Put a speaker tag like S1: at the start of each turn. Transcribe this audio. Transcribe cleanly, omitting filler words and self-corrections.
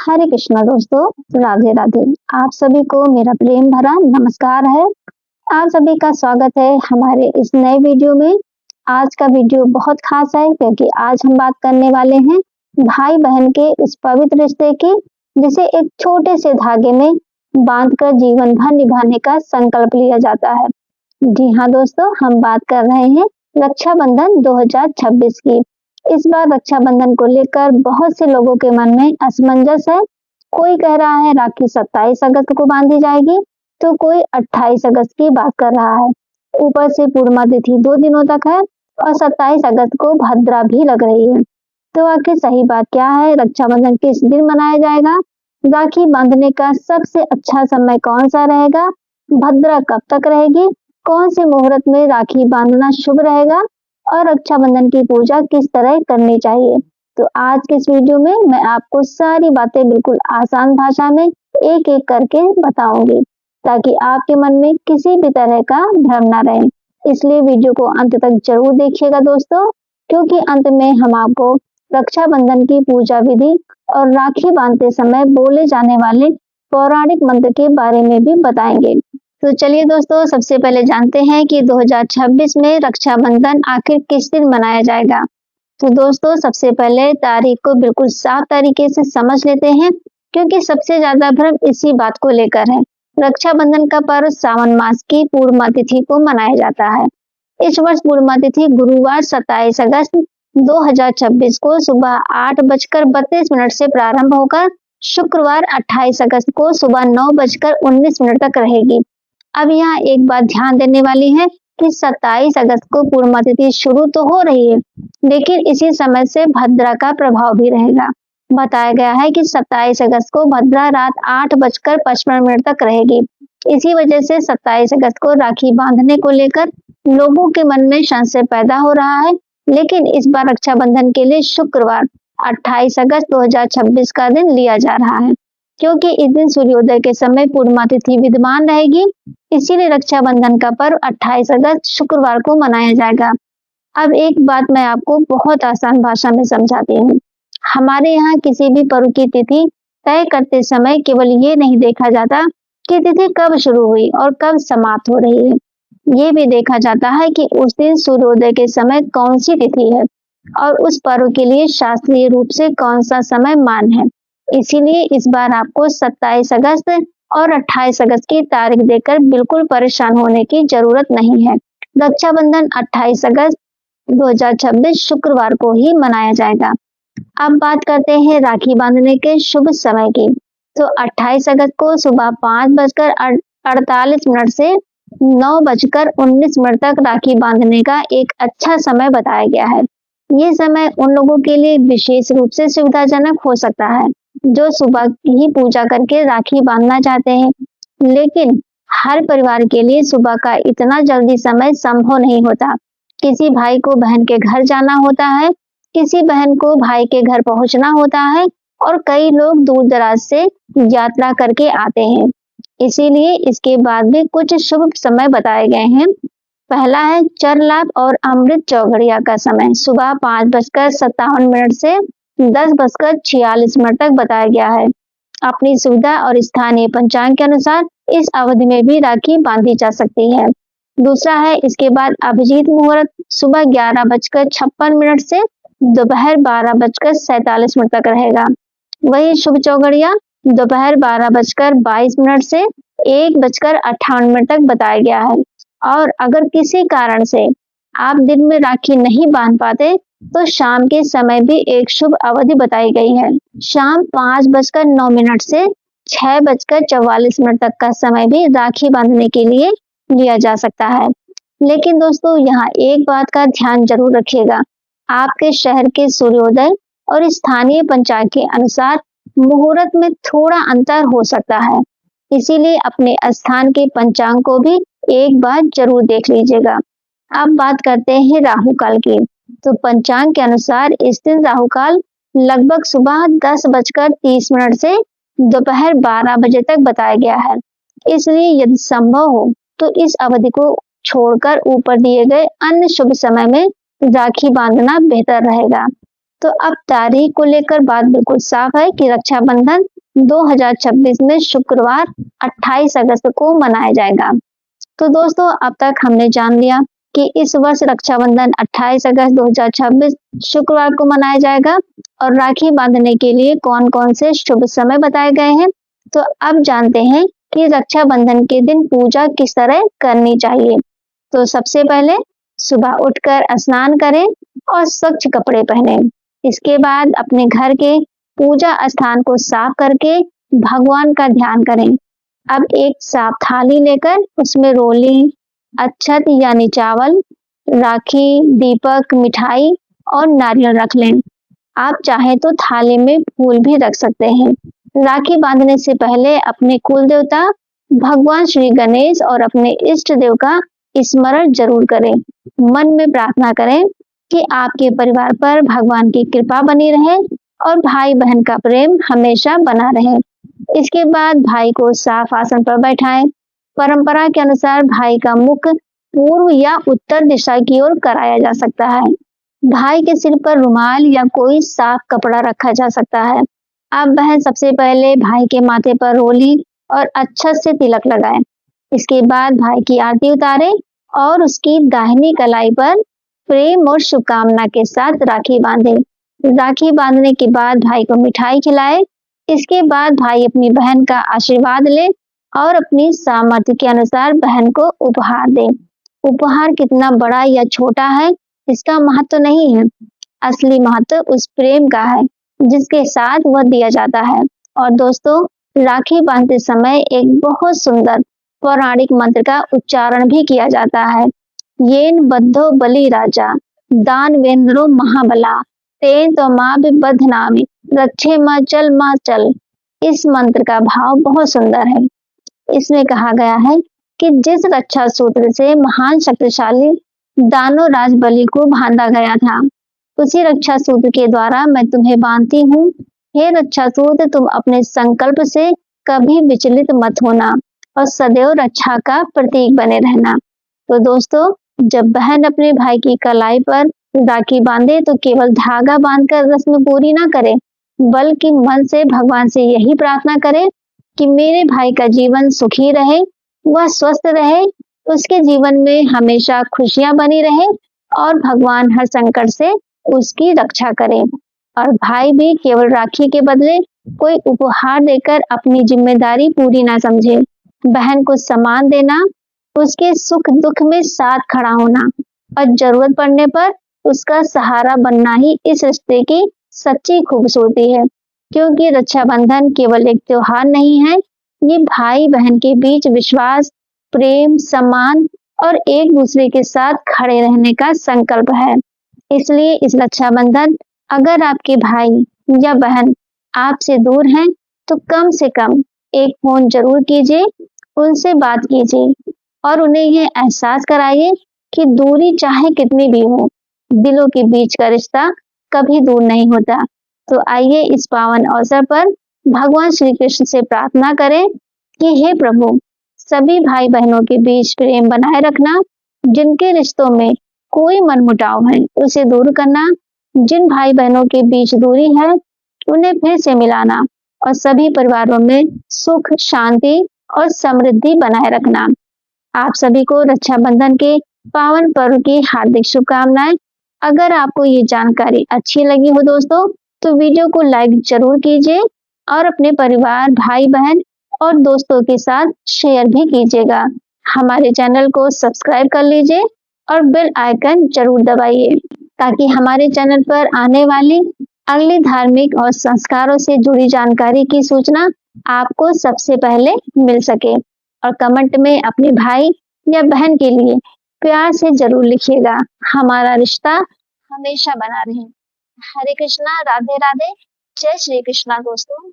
S1: हरे कृष्णा दोस्तों, राधे राधे। आप सभी को मेरा प्रेम भरा नमस्कार है। आप सभी का स्वागत है हमारे इस नए वीडियो में। आज का वीडियो बहुत खास है क्योंकि आज हम बात करने वाले हैं भाई बहन के उस पवित्र रिश्ते की जिसे एक छोटे से धागे में बांधकर जीवन भर निभाने का संकल्प लिया जाता है। जी हाँ दोस्तों, हम बात कर रहे हैं रक्षाबंधन 2026 की। इस बार रक्षाबंधन को लेकर बहुत से लोगों के मन में असमंजस है। कोई कह रहा है राखी 27 अगस्त को बांधी जाएगी, तो कोई 28 अगस्त की बात कर रहा है। ऊपर से पूर्णिमा तिथि 2 दिनों तक है और 27 अगस्त को भद्रा भी लग रही है। तो आखिर सही बात क्या है? रक्षाबंधन किस दिन मनाया जाएगा? राखी बांधने का सबसे अच्छा समय कौन सा रहेगा? भद्रा कब तक रहेगी? कौन से मुहूर्त में राखी बांधना शुभ रहेगा और रक्षाबंधन की पूजा किस तरह करनी चाहिए? तो आज के इस वीडियो में मैं आपको सारी बातें बिल्कुल आसान भाषा में एक एक करके बताऊंगी ताकि आपके मन में किसी भी तरह का भ्रम ना रहे। इसलिए वीडियो को अंत तक जरूर देखिएगा दोस्तों, क्योंकि अंत में हम आपको रक्षाबंधन की पूजा विधि और राखी बांधते समय बोले जाने वाले पौराणिक मंत्र के बारे में भी बताएंगे। तो चलिए दोस्तों, सबसे पहले जानते हैं कि 2026 में रक्षाबंधन आखिर किस दिन मनाया जाएगा। तो दोस्तों, सबसे पहले तारीख को बिल्कुल साफ तरीके से समझ लेते हैं, क्योंकि सबसे ज्यादा भ्रम इसी बात को लेकर है। रक्षाबंधन का पर्व सावन मास की पूर्णिमा तिथि को मनाया जाता है। इस वर्ष पूर्णिमा तिथि गुरुवार 27 अगस्त 2026 को सुबह 8:32 से प्रारंभ होकर शुक्रवार 28 अगस्त को सुबह 9:19 तक रहेगी। अब यहाँ एक बात ध्यान देने वाली है कि 27 अगस्त को पूर्णिमा तिथि शुरू तो हो रही है, लेकिन इसी समय से भद्रा का प्रभाव भी रहेगा। बताया गया है कि 27 अगस्त को भद्रा रात 8:55 तक रहेगी। इसी वजह से 27 अगस्त को राखी बांधने को लेकर लोगों के मन में संशय पैदा हो रहा है। लेकिन इस बार रक्षाबंधन के लिए शुक्रवार 28 अगस्त 2026 का दिन लिया जा रहा है, क्योंकि इस दिन सूर्योदय के समय पूर्णिमा तिथि विद्यमान रहेगी। इसीलिए रक्षाबंधन का पर्व 28 अगस्त शुक्रवार को मनाया जाएगा। अब एक बात मैं आपको बहुत आसान भाषा में समझाती हूँ। हमारे यहाँ किसी भी पर्व की तिथि तय करते समय केवल ये नहीं देखा जाता कि तिथि कब शुरू हुई और कब समाप्त हो रही है, ये भी देखा जाता है कि उस दिन सूर्योदय के समय कौन सी तिथि है और उस पर्व के लिए शास्त्रीय रूप से कौन सा समय मान है। इसीलिए इस बार आपको 27 अगस्त और 28 अगस्त की तारीख देकर बिल्कुल परेशान होने की जरूरत नहीं है। रक्षाबंधन 28 अगस्त 2026 शुक्रवार को ही मनाया जाएगा। अब बात करते हैं राखी बांधने के शुभ समय की। तो 28 अगस्त को सुबह 5:48 से 9:19 तक राखी बांधने का एक अच्छा समय बताया गया है। ये समय उन लोगों के लिए विशेष रूप से सुविधाजनक हो सकता है जो सुबह ही पूजा करके राखी बांधना चाहते हैं, लेकिन हर परिवार के लिए सुबह का इतना जल्दी समय संभव नहीं होता। किसी भाई को बहन के घर जाना होता है, किसी बहन को भाई के घर पहुंचना होता है और कई लोग दूर दराज से यात्रा करके आते हैं। इसीलिए इसके बाद भी कुछ शुभ समय बताए गए हैं। पहला है चर लाभ और अमृत चौघड़िया का समय। सुबह 5:57 से 10:46 तक बताया गया है। अपनी सुविधा और स्थानीय पंचांग के अनुसार इस अवधि में भी राखी बांधी जा सकती है। दूसरा है इसके बाद अभिजीत मुहूर्त सुबह 11:56 से दोपहर 12:47 तक रहेगा। वही शुभ चौघड़िया दोपहर 12:22 से 1:58 तक बताया गया है। और अगर किसी कारण से आप दिन में राखी नहीं बांध पाते तो शाम के समय भी एक शुभ अवधि बताई गई है। शाम 5:09 से 6:44 तक का समय भी राखी बांधने के लिए लिया जा सकता है। लेकिन दोस्तों, यहाँ एक बात का ध्यान जरूर रखिएगा। आपके शहर के सूर्योदय और स्थानीय पंचांग के अनुसार मुहूर्त में थोड़ा अंतर हो सकता है, इसीलिए अपने स्थान के पंचांग को भी एक बार जरूर देख लीजिएगा। अब बात करते हैं राहु काल की। तो पंचांग के अनुसार इस दिन राहु काल लगभग सुबह 10:30 से दोपहर 12 बजे तक बताया गया है। इसलिए यदि संभव हो तो इस अवधि को छोड़कर ऊपर दिए गए अन्य शुभ समय में राखी बांधना बेहतर रहेगा। तो अब तारीख को लेकर बात बिल्कुल साफ है कि रक्षाबंधन 2026 में शुक्रवार 28 अगस्त को मनाया जाएगा। तो दोस्तों अब तक हमने जान लिया कि इस वर्ष रक्षाबंधन 28 अगस्त 2026 शुक्रवार को मनाया जाएगा और राखी बांधने के लिए कौन कौन से शुभ समय बताए गए हैं। तो अब जानते हैं कि रक्षाबंधन के दिन पूजा किस तरह करनी चाहिए। तो सबसे पहले सुबह उठकर स्नान करें और स्वच्छ कपड़े पहनें। इसके बाद अपने घर के पूजा स्थान को साफ करके भगवान का ध्यान करें। अब एक साफ थाली लेकर उसमें रोली, अक्षत यानी चावल, राखी, दीपक, मिठाई और नारियल रख लें। आप चाहें तो थाली में फूल भी रख सकते हैं। राखी बांधने से पहले अपने कुल देवता भगवान श्री गणेश और अपने इष्ट देव का स्मरण जरूर करें। मन में प्रार्थना करें कि आपके परिवार पर भगवान की कृपा बनी रहे और भाई बहन का प्रेम हमेशा बना रहे। इसके बाद भाई को साफ आसन पर बैठाएं। परंपरा के अनुसार भाई का मुख पूर्व या उत्तर दिशा की ओर कराया जा सकता है। भाई के सिर पर रुमाल या कोई साफ कपड़ा रखा जा सकता है। अब बहन सबसे पहले भाई के माथे पर रोली और अक्षत से तिलक लगाएं। इसके बाद भाई की आरती उतारें और उसकी दाहिनी कलाई पर प्रेम और शुभकामना के साथ राखी बांधें। राखी बांधने के बाद भाई को मिठाई खिलाएं। इसके बाद भाई अपनी बहन का आशीर्वाद ले और अपनी सामर्थ्य के अनुसार बहन को उपहार दे। उपहार कितना बड़ा या छोटा है इसका महत्व नहीं है, असली महत्व उस प्रेम का है जिसके साथ वह दिया जाता है। और दोस्तों राखी बांधते समय एक बहुत सुंदर पौराणिक मंत्र का उच्चारण भी किया जाता है। येन बद्धो बलि राजा दानवेंद्रो महाबला तेन तो माँ बद्धनामी रक्षे माँ चल। इस मंत्र का भाव बहुत सुंदर है। इसमें कहा गया है कि जिस रक्षा सूत्र से महान शक्तिशाली दानव राज बलि को बांधा गया था, उसी रक्षा सूत्र के द्वारा मैं तुम्हें बांधती हूँ। हे रक्षा सूत्र, तुम अपने संकल्प से कभी विचलित मत होना और सदैव रक्षा का प्रतीक बने रहना। तो दोस्तों जब बहन अपने भाई की कलाई पर राखी बांधे तो केवल धागा बांधकर रस्म पूरी ना करे, बल्कि मन से भगवान से यही प्रार्थना करे कि मेरे भाई का जीवन सुखी रहे, वह स्वस्थ रहे, उसके जीवन में हमेशा खुशियां बनी रहे और भगवान हर संकट से उसकी रक्षा करे। और भाई भी केवल राखी के बदले कोई उपहार देकर अपनी जिम्मेदारी पूरी ना समझे। बहन को सम्मान देना, उसके सुख दुख में साथ खड़ा होना और जरूरत पड़ने पर उसका सहारा बनना ही इस रिश्ते की सच्ची खूबसूरती है। क्योंकि रक्षाबंधन केवल एक त्योहार नहीं है, ये भाई बहन के बीच विश्वास, प्रेम, सम्मान और एक दूसरे के साथ खड़े रहने का संकल्प है। इसलिए इस रक्षाबंधन अगर आपके भाई या बहन आपसे दूर हैं तो कम से कम एक फोन जरूर कीजिए, उनसे बात कीजिए और उन्हें ये एहसास कराइए कि दूरी चाहे कितनी भी हो, दिलों के बीच का रिश्ता कभी दूर नहीं होता। तो आइए इस पावन अवसर पर भगवान श्री कृष्ण से प्रार्थना करें कि हे प्रभु, सभी भाई बहनों के बीच प्रेम बनाए रखना, जिनके रिश्तों में कोई मनमुटाव है उसे दूर करना, जिन भाई बहनों के बीच दूरी है उन्हें फिर से मिलाना और सभी परिवारों में सुख, शांति और समृद्धि बनाए रखना। आप सभी को रक्षाबंधन के पावन पर्व की हार्दिक शुभकामनाएं। अगर आपको ये जानकारी अच्छी लगी हो दोस्तों तो वीडियो को लाइक जरूर कीजिए और अपने परिवार, भाई बहन और दोस्तों के साथ शेयर भी कीजिएगा। हमारे चैनल को सब्सक्राइब कर लीजिए और बेल आइकन जरूर दबाइए ताकि हमारे चैनल पर आने वाली अगली धार्मिक और संस्कारों से जुड़ी जानकारी की सूचना आपको सबसे पहले मिल सके। और कमेंट में अपने भाई या बहन के लिए प्यार से जरूर लिखिएगा। हमारा रिश्ता हमेशा बना रहे। हरे कृष्णा, राधे राधे, जय श्री कृष्णा दोस्तों।